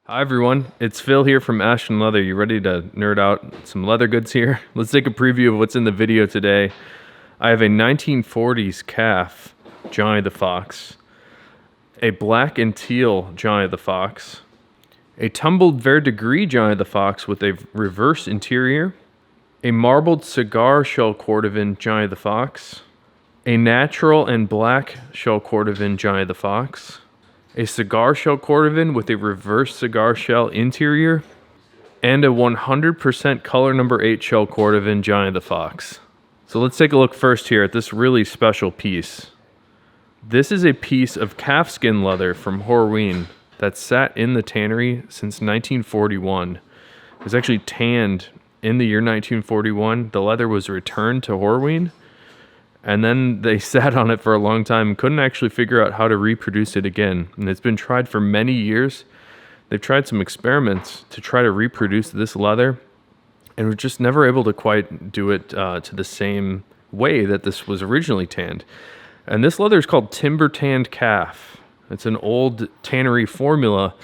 Hi everyone, it's Phil here from Ashland Leather. You ready to nerd out some leather goods here? Let's take a preview of what's in the video today. I have a 1940s calf, Johnny the Fox, a black and teal Johnny the Fox, a tumbled Verdigris Johnny the Fox with a reverse interior, a marbled cigar shell Cordovan Johnny the Fox, a natural and black shell Cordovan Johnny the Fox, a cigar shell Cordovan with a reverse cigar shell interior, and a 100% color number 8 shell Cordovan Johnny the Fox. So let's take a look first here at this really special piece. This is a piece of calfskin leather from Horween that sat in the tannery since 1941. It was actually tanned in the year 1941. The leather was returned to Horween, and then they sat on it for a long time and couldn't actually figure out how to reproduce it again. And it's been tried for many years. They've tried some experiments to try to reproduce this leather, and were just never able to quite do it to the same way that this was originally tanned. And this leather is called timber tanned calf. It's an old tannery formula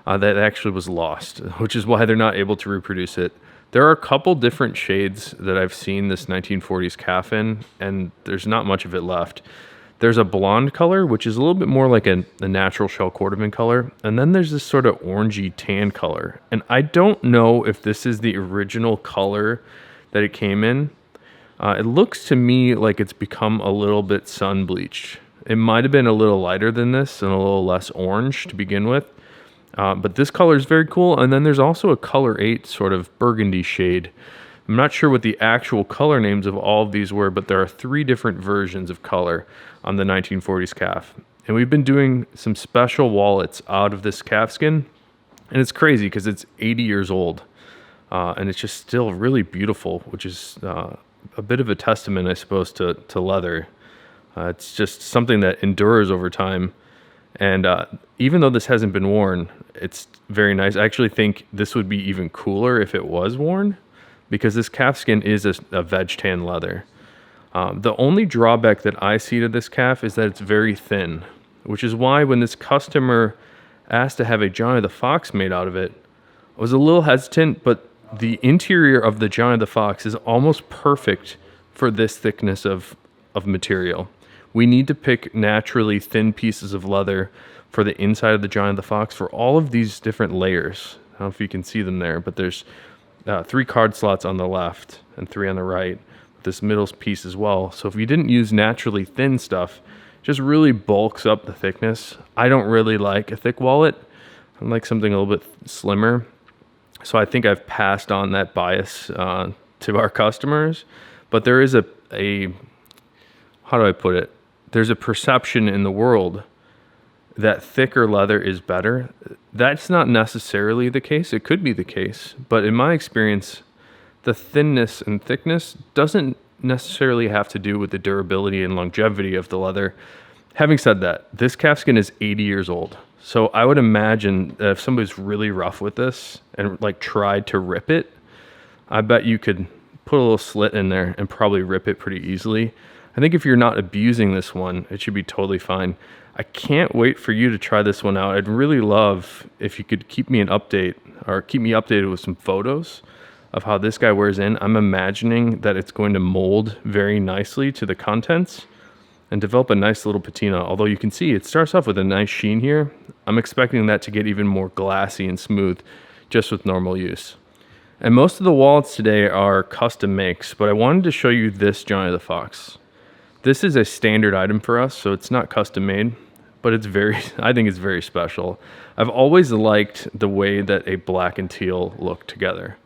that actually was lost, which is why they're not able to reproduce it. There are a couple different shades that I've seen this 1940s calf in, and there's not much of it left. There's a blonde color, which is a little bit more like a natural shell Cordovan color, and then there's this sort of orangey tan color. And I don't know if this is the original color that it came in. It looks to me like it's become a little bit sun bleached. It might have been a little lighter than this and a little less orange to begin with. But this color is very cool. And then there's also a color 8 sort of burgundy shade. I'm not sure what the actual color names of all of these were, but there are 3 different versions of color on the 1940s calf. And we've been doing some special wallets out of this calfskin. And it's crazy because it's 80 years old. And it's just still really beautiful, which is a bit of a testament, I suppose, to leather. It's just something that endures over time. And even though this hasn't been worn, it's very nice. I actually think this would be even cooler if it was worn, because this calfskin is a veg tan leather. The only drawback that I see to this calf is that it's very thin, which is why when this customer asked to have a Johnny the Fox made out of it, I was a little hesitant, but the interior of the Johnny the Fox is almost perfect for this thickness of material. We need to pick naturally thin pieces of leather for the inside of the Johnny the Fox for all of these different layers. I don't know if you can see them there, but there's 3 card slots on the left and 3 on the right. This middle piece as well. So if you didn't use naturally thin stuff, it just really bulks up the thickness. I don't really like a thick wallet. I like something a little bit slimmer. So I think I've passed on that bias to our customers. But there is a how do I put it? There's a perception in the world that thicker leather is better. That's not necessarily the case. It could be the case. But in my experience, the thinness and thickness doesn't necessarily have to do with the durability and longevity of the leather. Having said that, this calfskin is 80 years old. So I would imagine that if somebody's really rough with this and like tried to rip it, I bet you could put a little slit in there and probably rip it pretty easily. I think if you're not abusing this one, it should be totally fine. I can't wait for you to try this one out. I'd really love if you could keep me updated with some photos of how this guy wears in. I'm imagining that it's going to mold very nicely to the contents and develop a nice little patina. Although you can see it starts off with a nice sheen here. I'm expecting that to get even more glassy and smooth just with normal use. And most of the wallets today are custom makes, but I wanted to show you this Johnny the Fox. This is a standard item for us, so it's not custom made, but I think it's very special. I've always liked the way that a black and teal look together.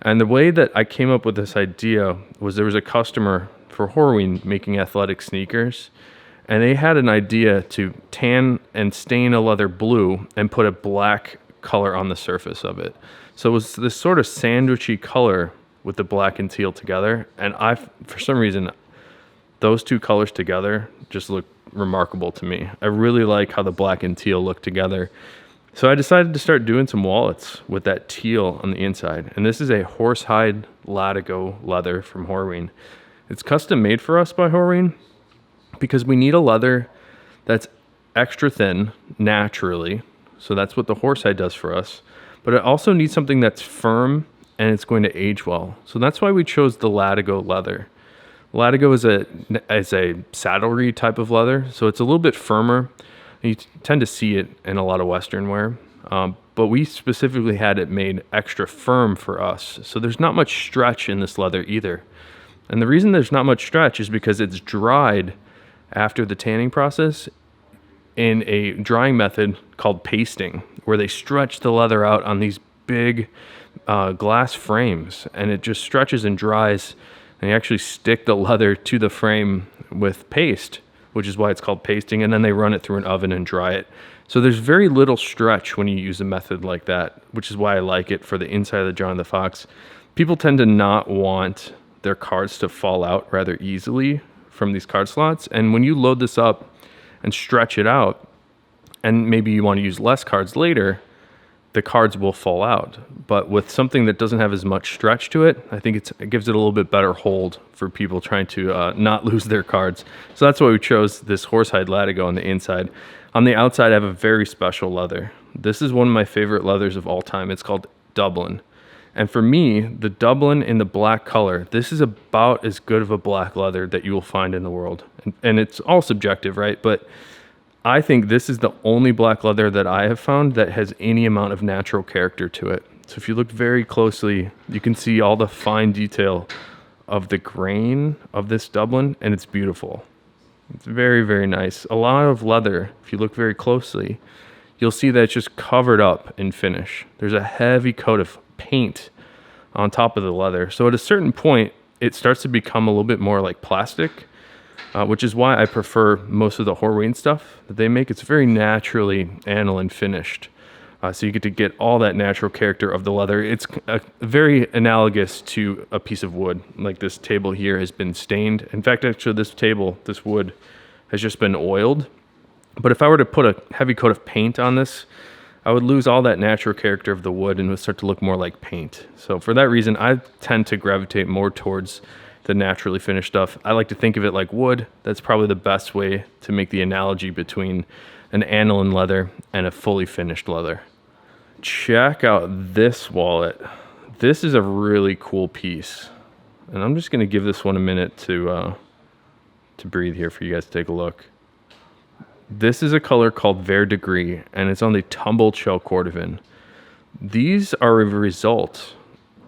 And the way that I came up with this idea was there was a customer for Horween making athletic sneakers, and they had an idea to tan and stain a leather blue and put a black color on the surface of it. So it was this sort of sandwichy color with the black and teal together, and for some reason, those 2 colors together just look remarkable to me. I really like how the black and teal look together. So I decided to start doing some wallets with that teal on the inside. And this is a horsehide latigo leather from Horween. It's custom made for us by Horween because we need a leather that's extra thin naturally. So that's what the horsehide does for us. But it also needs something that's firm and it's going to age well. So that's why we chose the Latigo leather. Latigo is a saddlery type of leather, so it's a little bit firmer. You tend to see it in a lot of Western wear, but we specifically had it made extra firm for us. So there's not much stretch in this leather either. And the reason there's not much stretch is because it's dried after the tanning process in a drying method called pasting, where they stretch the leather out on these big glass frames, and it just stretches and dries, and you actually stick the leather to the frame with paste, which is why it's called pasting, and then they run it through an oven and dry it. So there's very little stretch when you use a method like that, which is why I like it for the inside of the John the Fox. People tend to not want their cards to fall out rather easily from these card slots, and when you load this up and stretch it out, and maybe you want to use less cards later, the cards will fall out. But with something that doesn't have as much stretch to it, I think it gives it a little bit better hold for people trying to not lose their cards. So that's why we chose this horsehide Latigo on the inside. On the outside, I have a very special leather. This is one of my favorite leathers of all time. It's called Dublin. And for me, the Dublin in the black color, this is about as good of a black leather that you will find in the world. And it's all subjective, right? But I think this is the only black leather that I have found that has any amount of natural character to it. So if you look very closely, you can see all the fine detail of the grain of this Dublin, and it's beautiful. It's very, very nice. A lot of leather, if you look very closely, you'll see that it's just covered up in finish. There's a heavy coat of paint on top of the leather. So at a certain point, it starts to become a little bit more like plastic, which is why I prefer most of the Horween stuff that they make. It's very naturally aniline finished. So you get to get all that natural character of the leather. It's very analogous to a piece of wood. Like this table here has been stained. In fact, actually this wood has just been oiled. But if I were to put a heavy coat of paint on this, I would lose all that natural character of the wood and it would start to look more like paint. So for that reason, I tend to gravitate more towards the naturally finished stuff. I like to think of it like wood. That's probably the best way to make the analogy between an aniline leather and a fully finished leather. Check out this wallet. This is a really cool piece. And I'm just gonna give this one a minute to breathe here for you guys to take a look. This is a color called Verdigris, and it's on the Tumbled shell Cordovan. These are a result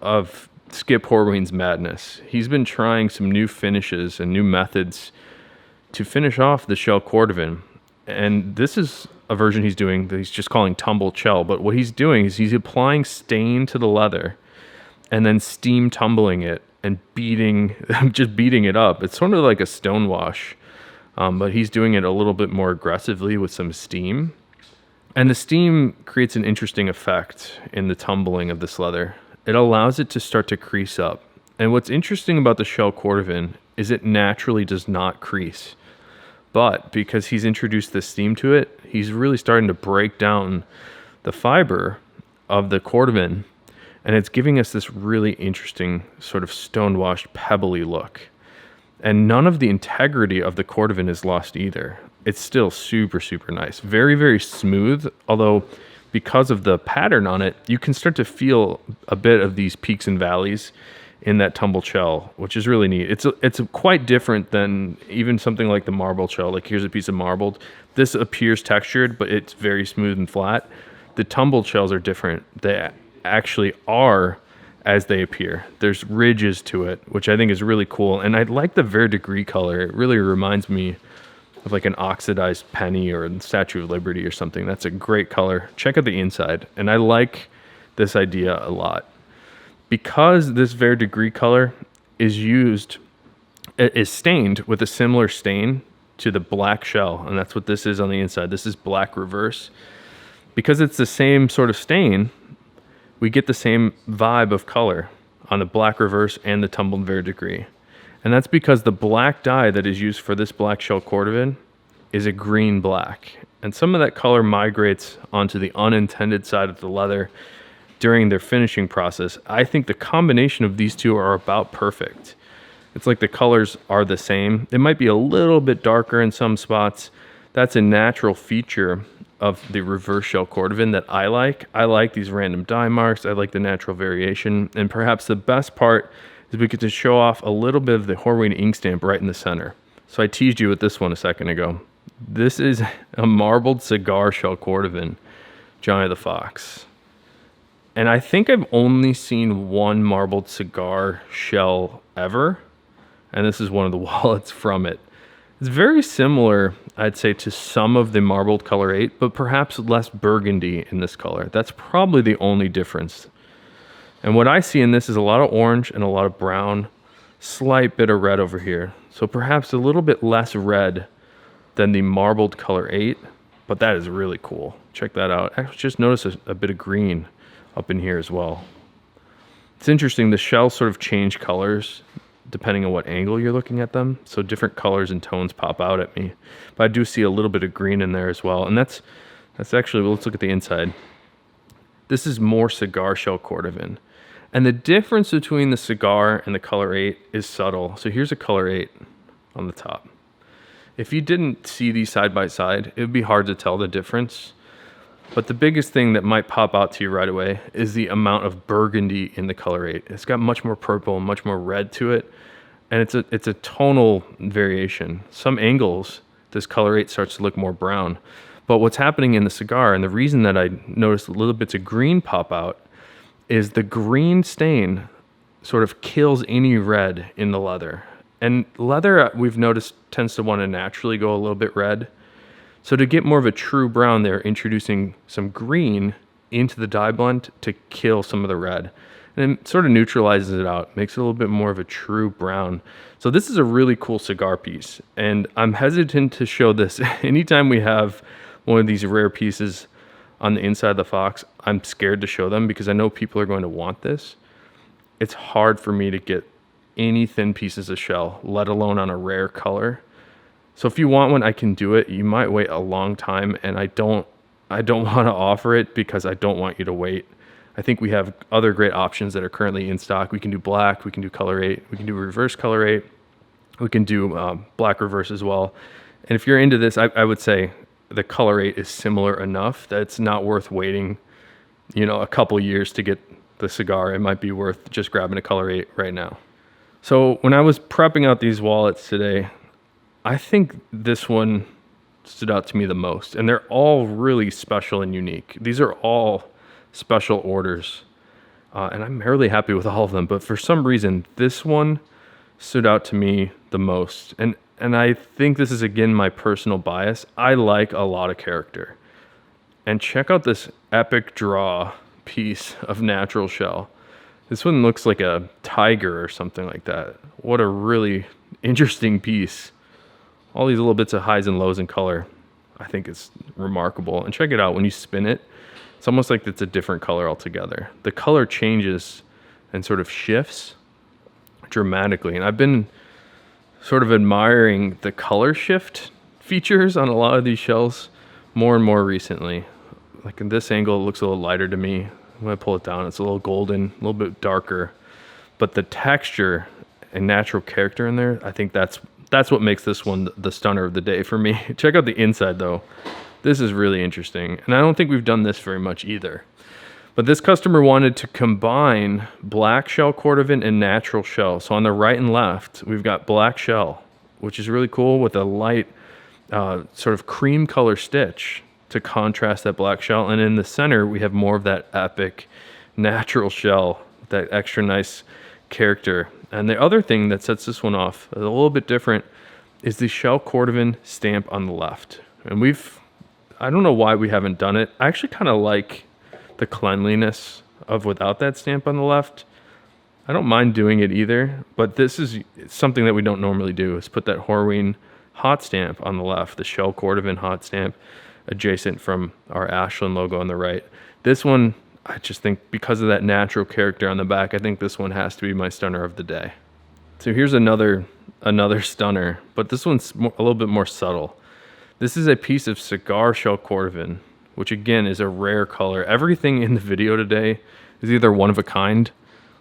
of Skip Horween's madness. He's been trying some new finishes and new methods to finish off the shell Cordovan. And this is a version he's doing that he's just calling Tumbled shell. But what he's doing is he's applying stain to the leather and then steam tumbling it and just beating it up. It's sort of like a stone wash, but he's doing it a little bit more aggressively with some steam. And the steam creates an interesting effect in the tumbling of this leather. It allows it to start to crease up. And what's interesting about the shell Cordovan is it naturally does not crease. But because he's introduced this steam to it, he's really starting to break down the fiber of the Cordovan, and it's giving us this really interesting sort of stone-washed, pebbly look. And none of the integrity of the Cordovan is lost either. It's still super, super nice. Very, very smooth, although because of the pattern on it, you can start to feel a bit of these peaks and valleys in that tumbled shell, which is really neat. It's quite different than even something like the marbled shell. Like here's a piece of marbled. This appears textured, but it's very smooth and flat. The tumbled shells are different. They actually are as they appear. There's ridges to it, which I think is really cool. And I like the Verdigris color. It really reminds me of like an oxidized penny or the Statue of Liberty or something. That's a great color. Check out the inside. And I like this idea a lot. Because this Verdigris color is stained with a similar stain to the black shell, and that's what this is on the inside. This is black reverse. Because it's the same sort of stain, we get the same vibe of color on the black reverse and the tumbled Verdigris. And that's because the black dye that is used for this black shell Cordovan is a green black. And some of that color migrates onto the unintended side of the leather during their finishing process. I think the combination of these two are about perfect. It's like the colors are the same. It might be a little bit darker in some spots. That's a natural feature of the reverse shell Cordovan that I like. I like these random dye marks. I like the natural variation. And perhaps the best part is we get to show off a little bit of the Horween ink stamp right in the center. So I teased you with this one a second ago. This is a marbled cigar shell Cordovan, Johnny the Fox. And I think I've only seen one marbled cigar shell ever. And this is one of the wallets from it. It's very similar, I'd say, to some of the marbled color 8, but perhaps less burgundy in this color. That's probably the only difference. And what I see in this is a lot of orange and a lot of brown, slight bit of red over here. So perhaps a little bit less red than the marbled color 8, but that is really cool. Check that out. I just noticed a bit of green up in here as well. It's interesting, the shells sort of change colors depending on what angle you're looking at them. So different colors and tones pop out at me. But I do see a little bit of green in there as well. And that's actually, let's look at the inside. This is more cigar shell Cordovan. And the difference between the cigar and the color 8 is subtle. So here's a color 8 on the top. If you didn't see these side by side, it would be hard to tell the difference. But the biggest thing that might pop out to you right away is the amount of burgundy in the color 8. It's got much more purple and much more red to it. And it's a tonal variation. Some angles, this color 8 starts to look more brown. But what's happening in the cigar, and the reason that I noticed a little bits of green pop out, is the green stain sort of kills any red in the leather. And leather, we've noticed, tends to want to naturally go a little bit red. So to get more of a true brown, they're introducing some green into the dye blend to kill some of the red. And it sort of neutralizes it out, makes it a little bit more of a true brown. So this is a really cool cigar piece. And I'm hesitant to show this. Anytime we have one of these rare pieces on the inside of the Fox, I'm scared to show them because I know people are going to want this. It's hard for me to get any thin pieces of shell, let alone on a rare color. So if you want one, I can do it. You might wait a long time, and I don't want to offer it because I don't want you to wait. I think we have other great options that are currently in stock. We can do black, we can do color 8, we can do reverse color 8, we can do black reverse as well. And if you're into this, I would say the color 8 is similar enough that it's not worth waiting, a couple years to get the cigar. It might be worth just grabbing a color 8 right now. So when I was prepping out these wallets today, I think this one stood out to me the most. And they're all really special and unique. These are all special orders. And I'm really happy with all of them. But for some reason, this one stood out to me the most. And I think this is, again, my personal bias. I like a lot of character. And check out this epic draw piece of natural shell. This one looks like a tiger or something like that. What a really interesting piece. All these little bits of highs and lows in color. I think it's remarkable. And check it out. When you spin it, it's almost like it's a different color altogether. The color changes and sort of shifts dramatically. And I've been sort of admiring the color shift features on a lot of these shells more and more recently. Like in this angle, it looks a little lighter to me. When I pull it down, it's a little golden, a little bit darker. But the texture and natural character in there, I think that's what makes this one the stunner of the day for me. Check out the inside though. This is really interesting. And I don't think we've done this very much either. But this customer wanted to combine black shell Cordovan and natural shell. So on the right and left, we've got black shell, which is really cool with a light sort of cream color stitch to contrast that black shell. And in the center, we have more of that epic natural shell, that extra nice character. And the other thing that sets this one off a little bit different is the shell Cordovan stamp on the left. And I don't know why we haven't done it. I actually kind of like the cleanliness of without that stamp on the left. I don't mind doing it either, but this is something that we don't normally do, is put that Horween hot stamp on the left, the shell Cordovan hot stamp adjacent from our Ashland logo on the right. This one, I just think because of that natural character on the back, I think this one has to be my stunner of the day. So here's another stunner, but this one's a little bit more subtle. This is a piece of cigar shell Cordovan, which again is a rare color. Everything in the video today is either one of a kind,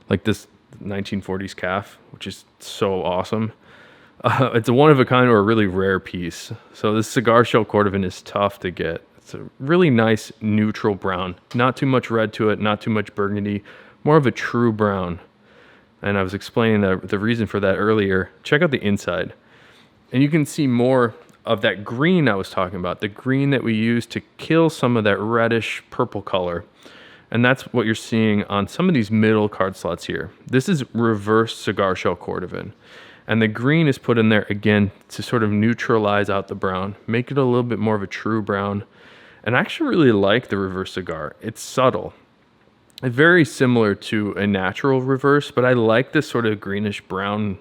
like this 1940s calf, which is so awesome. It's a one of a kind or a really rare piece. So this cigar shell Cordovan is tough to get. It's a really nice neutral brown. Not too much red to it, not too much burgundy, more of a true brown. And I was explaining the reason for that earlier. Check out the inside. And you can see more of that green I was talking about, the green that we use to kill some of that reddish purple color. And that's what you're seeing on some of these middle card slots here. This is reverse cigar shell Cordovan. And the green is put in there again to sort of neutralize out the brown, make it a little bit more of a true brown. And I actually really like the reverse cigar. It's subtle. It's very similar to a natural reverse, but I like this sort of greenish brown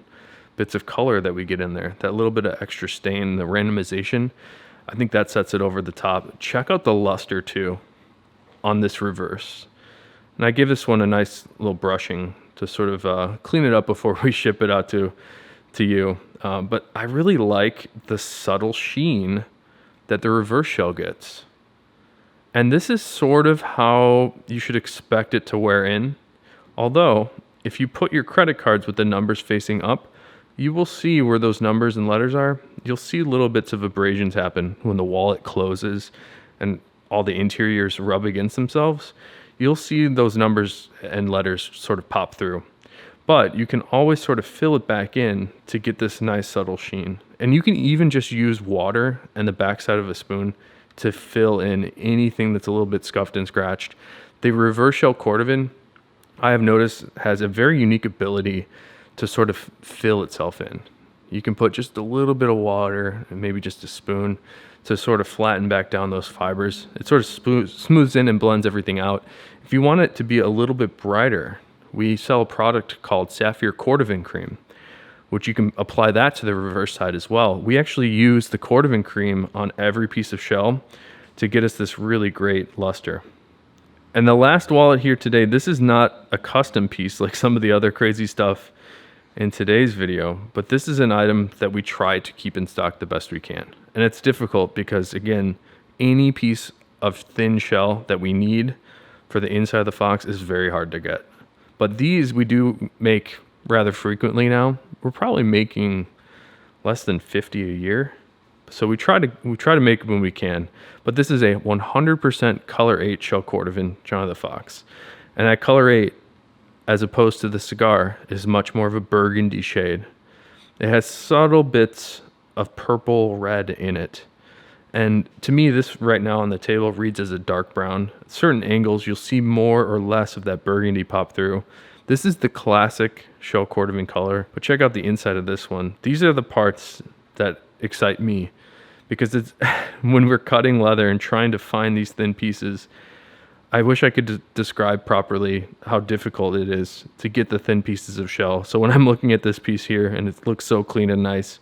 bits of color that we get in there. That little bit of extra stain, the randomization, I think that sets it over the top. Check out the luster too on this reverse. And I give this one a nice little brushing to sort of clean it up before we ship it out to you. But I really like the subtle sheen that the reverse shell gets. And this is sort of how you should expect it to wear in. Although, if you put your credit cards with the numbers facing up, you will see where those numbers and letters are. You'll see little bits of abrasions happen when the wallet closes and all the interiors rub against themselves. You'll see those numbers and letters sort of pop through. But you can always sort of fill it back in to get this nice subtle sheen. And you can even just use water and the backside of a spoon to fill in anything that's a little bit scuffed and scratched. The reverse shell Cordovan, I have noticed, has a very unique ability to sort of fill itself in. You can put just a little bit of water and maybe just a spoon to sort of flatten back down those fibers. It sort of smooths in and blends everything out. If you want it to be a little bit brighter, we sell a product called Sapphire Cordovan Cream, which you can apply that to the reverse side as well. We actually use the Cordovan cream on every piece of shell to get us this really great luster. And the last wallet here today, this is not a custom piece like some of the other crazy stuff in today's video, but this is an item that we try to keep in stock the best we can. And it's difficult because, again, any piece of thin shell that we need for the inside of the Fox is very hard to get. But these we do make rather frequently now. We're probably making less than 50 a year. So we try to make them when we can. But this is a 100% color 8 shell Cordovan John of the Fox. And that color 8, as opposed to the Cigar, is much more of a burgundy shade. It has subtle bits of purple red in it. And to me, this right now on the table reads as a dark brown. At certain angles, you'll see more or less of that burgundy pop through. This is the classic shell Cordovan color, but check out the inside of this one. These are the parts that excite me, because it's when we're cutting leather and trying to find these thin pieces, I wish I could describe properly how difficult it is to get the thin pieces of shell. So when I'm looking at this piece here and it looks so clean and nice,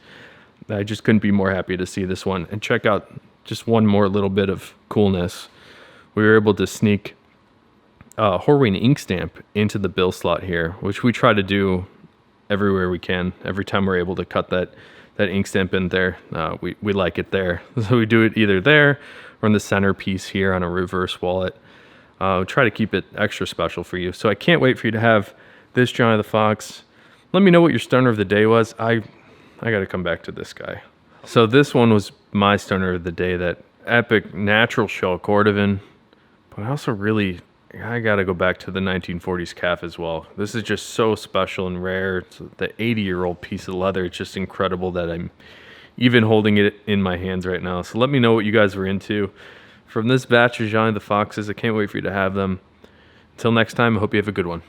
I just couldn't be more happy to see this one. And check out just one more little bit of coolness. We were able to sneak Horween ink stamp into the bill slot here, which we try to do everywhere we can. Every time we're able to cut that ink stamp in there, we like it there. So we do it either there or in the center piece here on a reverse wallet. Try to keep it extra special for you. So I can't wait for you to have this John of the Fox. Let me know what your stunner of the day was. I got to come back to this guy. So this one was my stunner of the day, that epic natural shell Cordovan. But I also really, I got to go back to the 1940s calf as well. This is just so special and rare. It's the 80-year-old piece of leather. It's just incredible that I'm even holding it in my hands right now. So let me know what you guys were into from this batch of John of the Foxes. I can't wait for you to have them. Until next time, I hope you have a good one.